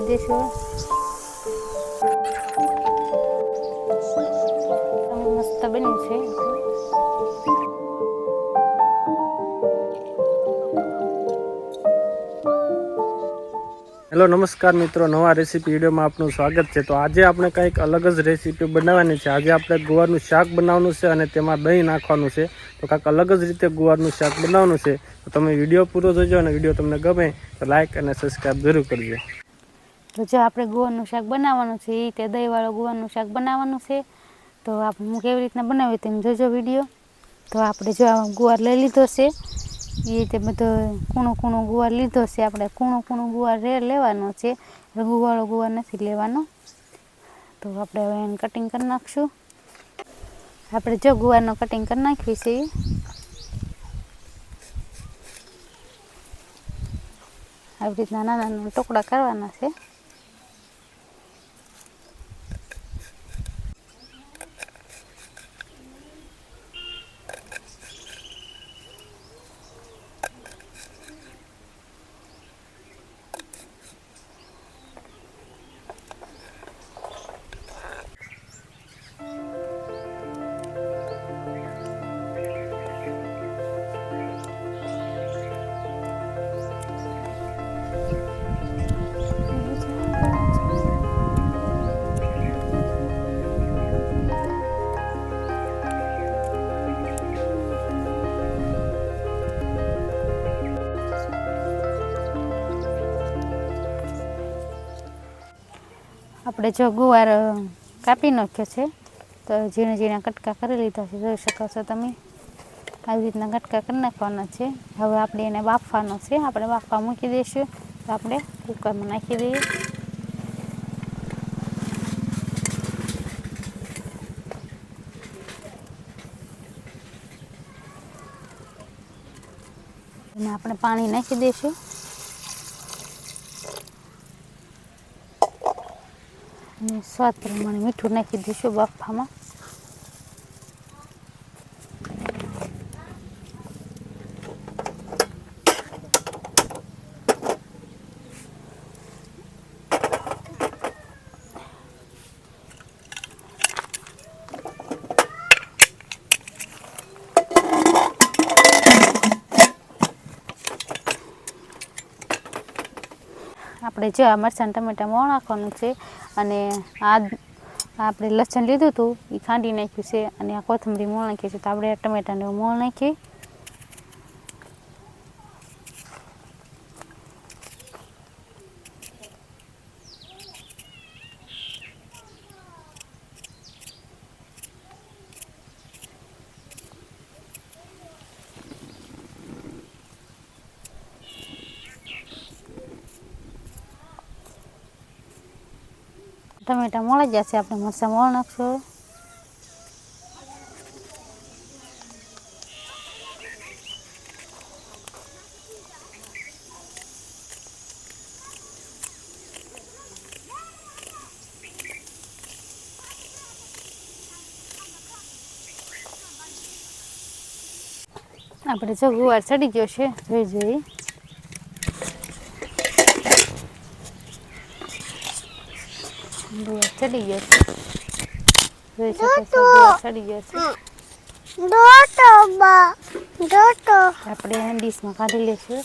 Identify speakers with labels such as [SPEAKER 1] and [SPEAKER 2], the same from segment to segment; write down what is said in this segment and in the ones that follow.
[SPEAKER 1] દેશું। મસ્ત બન્યું છે।
[SPEAKER 2] हेलो नमस्कार मित्रों, नवा रेसिपी विडियो में आपनु स्वागत है। तो आज आपने कंईक अलग ज रेसिपी बनाववानी छे। आज आपणे गुवारनुं शाक बनाववानुं छे अने तेमां दही नाखवानुं छे। तो कंईक अलग ज रीते गुवारनुं शाक बनाववानुं छे। तो तमे विडियो पूरो जोजो अने विडियो तमने गमे तो लाइक अने सब्सक्राइब जरूर करजो।
[SPEAKER 1] तो जो आपणे गुवारनुं शाक बनाववानुं छे ए ते दहीवाळुं गुवारनुं शाक बनाववानुं छे। तो आपणे केवी रीतना बनावी तेम जोजो विडियो। तो आपणे जो गुवार लई लीधो छे એ રીતે બધો કૂણો કૂણો ગુવાર લીધો છે। આપણે કૂણો કૂણો ગુવાર લેવાનો છે, રઘુવાળો ગુવાર નથી લેવાનો। તો આપણે હવે એને કટિંગ કરી નાખશું। આપણે જો ગુવારનો કટિંગ કરી નાખ્યું છે આવી રીતના નાના નાના ટુકડા કરવાના છે। આપણે જો ગુવાર કાપી નાખ્યો છે તો ઝીણા ઝીણા કટકા કરી લીધા છે। જોઈ શકો છો તમે આવી રીતના કટકા કરી નાખવાના છે। હવે આપણે એને બાફવાનો છે। આપણે બાફવા મૂકી દઈશું। તો આપણે કુકરમાં નાખી દઈએ। એમાં આપણે પાણી નાખી દઈશું। અને સ્વાદ પ્રમાણે મીઠું નાખી દઈશું બાફવામાં। આપણે જો આ મરચાં ટમેટાં મોણ નાખવાનું છે અને આ આપણે લસણ લીધું હતું એ ખાંડી નાખ્યું છે અને આ કોથમરી મોણ નાખી છે। તો આપણે ટમેટાને મોણ નાખી ટમેટા મોળાઈ ગયા છે। આપણે મરચાં મોણ નાખશું। આપણે જો ગુવાર ચડી ગયો છે જોઈ જોઈ। ગુવાર ચડી ગયો છે જોઈ શકો છો। ગુવાર ચડી ગયો છે। આપણે ડીશમાં કાઢી લઈશું।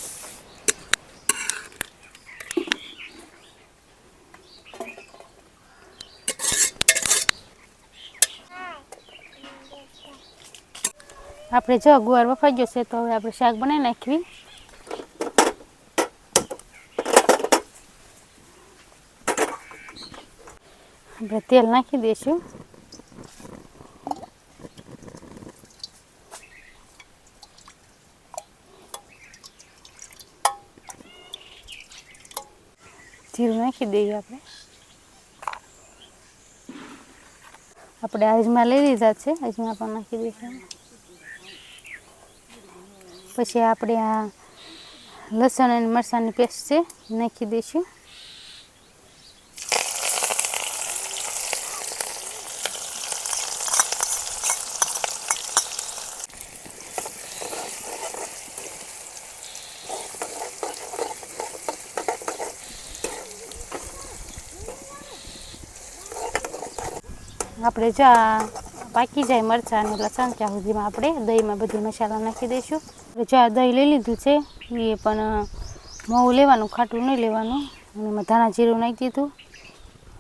[SPEAKER 1] આપણે જો ગુવાર બફાઈ ગયો છે તો હવે આપણે શાક બનાવી નાખવી। આપણે તેલ નાખી દઈશું। જીરું નાખી દઈએ। આપણે અજમા લઈ લીધા છે, અજમા પણ નાખી દઈશું। પછી આપણે આ લસણ અને મરચાંની પેસ્ટ છે નાખી દઈશું। આપણે જો આ પાકી જાય મરચાં અને લસણ ત્યાં સુધીમાં આપણે દહીંમાં બધી મસાલા નાખી દઈશું. જો આ દહીં લઈ લીધું છે, એ પણ મોવું લેવાનું, ખાટું નહીં લેવાનું. અને એમાં ધાણા જીરું નાખી દીધું,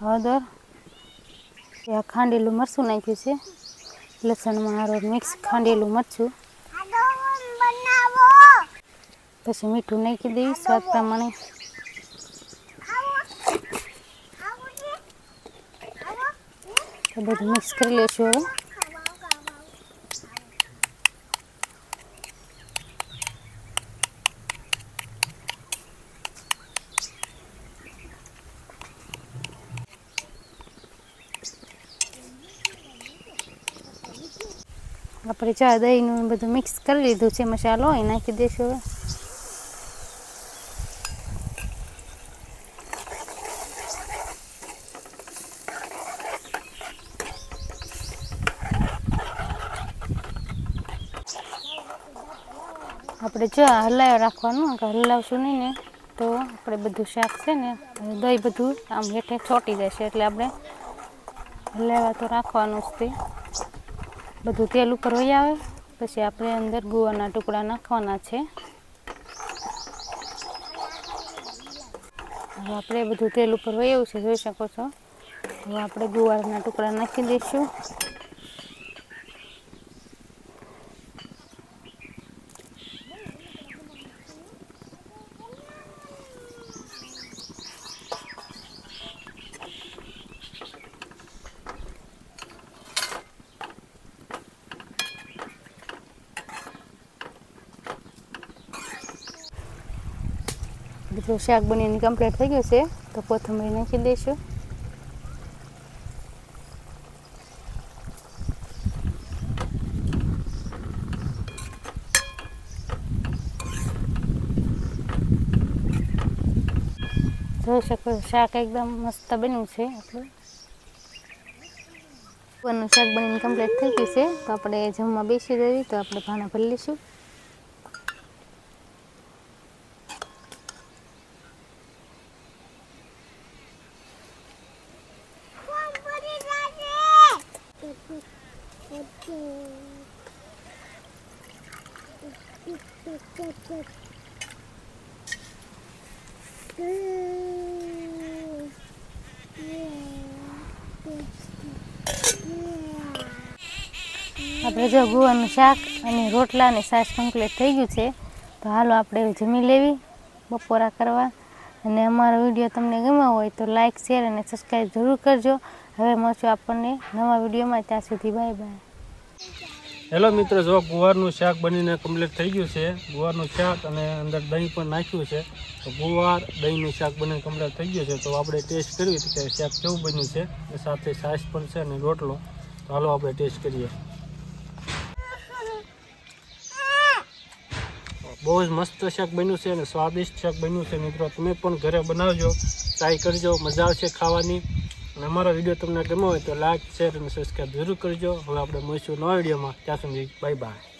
[SPEAKER 1] હળદર, આ ખાંડેલું મરચું નાખ્યું છે, લસણમાં હારું મિક્સ ખાંડેલું મરચું, પછી મીઠું નાખી દઈએ સ્વાદ પ્રમાણે. તો બધું મિક્સ કરી લઈશું હવે. આપણે ચા દહીંનું બધું મિક્સ કરી લીધું છે, મસાલો એ નાખી દઈશું હવે. આપણે જો હલાવી રાખવાનું, હલાવશું નહીં ને તો આપણે બધું શાક છે ને દહીં બધું આમ હેઠે છોટી જશે, એટલે આપણે હલાવવા તો રાખવાનું જ તે. બધું તેલ ઉપર વહી આવે પછી આપણે અંદર ગુવારના ટુકડા નાખવાના છે. હવે આપણે બધું તેલ ઉપર વહ્યું છે, જોઈ શકો છો. હવે આપણે ગુવારના ટુકડા નાખી દઈશું. બધું શાક બનીને કમ્પ્લીટ થઈ ગયું છે, તો કોથમરી નાખી દઈશું. જોઈ શકો શાક એકદમ મસ્ત બન્યું છે. આપણું ગુવારનું શાક બનીને કમ્પ્લીટ થઈ ગયું છે, તો આપણે જમવા બેસી જઈએ. તો આપણે ભાણા ભરી લઈશું. આપણે જો ગુવારનું શાક અને રોટલા અને છાશ કમ્પ્લીટ થઈ ગયું છે, તો હાલો આપણે જમી લેવી, બપોરા કરવા. અને અમારો વિડીયો તમને ગમ્યો હોય તો લાઇક, શેર અને સબસ્ક્રાઈબ જરૂર કરજો. હવે મળશું આપણને નવા વિડીયોમાં, ત્યાં સુધી બાય બાય.
[SPEAKER 2] હેલો મિત્રો, જો ગુવારનું શાક બનીને કમ્પ્લીટ થઈ ગયું છે. ગુવારનું શાક અને અંદર દહીં પણ નાખ્યું છે. તો ગુવાર દહીંનું શાક બનીને કમ્પ્લીટ થઈ ગયું છે. તો આપણે ટેસ્ટ કરવી કે શાક કેવું બન્યું છે. સાથે છાશ પણ છે અને રોટલો. તો હાલો આપણે ટેસ્ટ કરીએ. બહુ જ મસ્ત શાક બન્યું છે અને સ્વાદિષ્ટ શાક બન્યું છે. મિત્રો તમે પણ ઘરે બનાવજો, ટ્રાય કરજો, મજા આવશે ખાવાની. અને અમારો વિડીયો તમને ગમ્યો હોય તો લાઈક, શેર અને સબસ્ક્રાઈબ જરૂર કરજો. હવે આપણે મળીશું નવા વિડીયોમાં, ત્યાં સુધી બાય બાય.